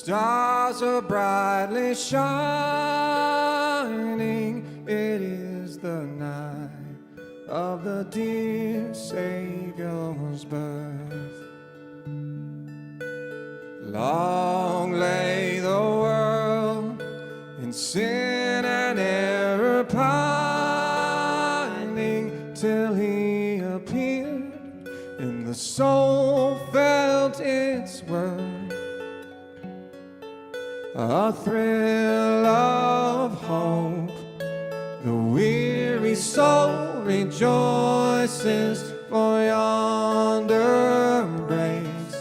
stars are brightly shining. It is the night of the dear Savior's birth. Long lay the world in sin and error pining, till he appeared and the soul felt its worth. A thrill of hope, the weary soul rejoices, for yonder breaks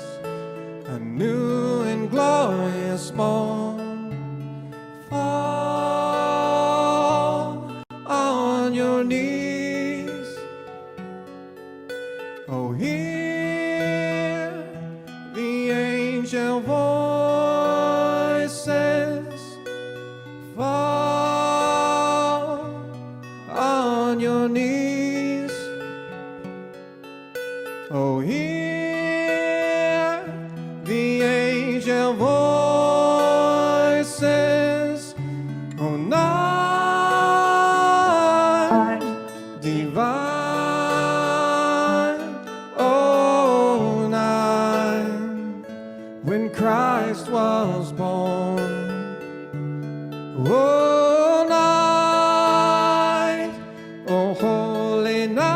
a new and glorious morn. Fall on your knees, oh, hear the angel voices. Fall on your knees, oh, hear the angel voices. Oh, night divine, oh, night when Christ was born. Oh, night, oh, holy night.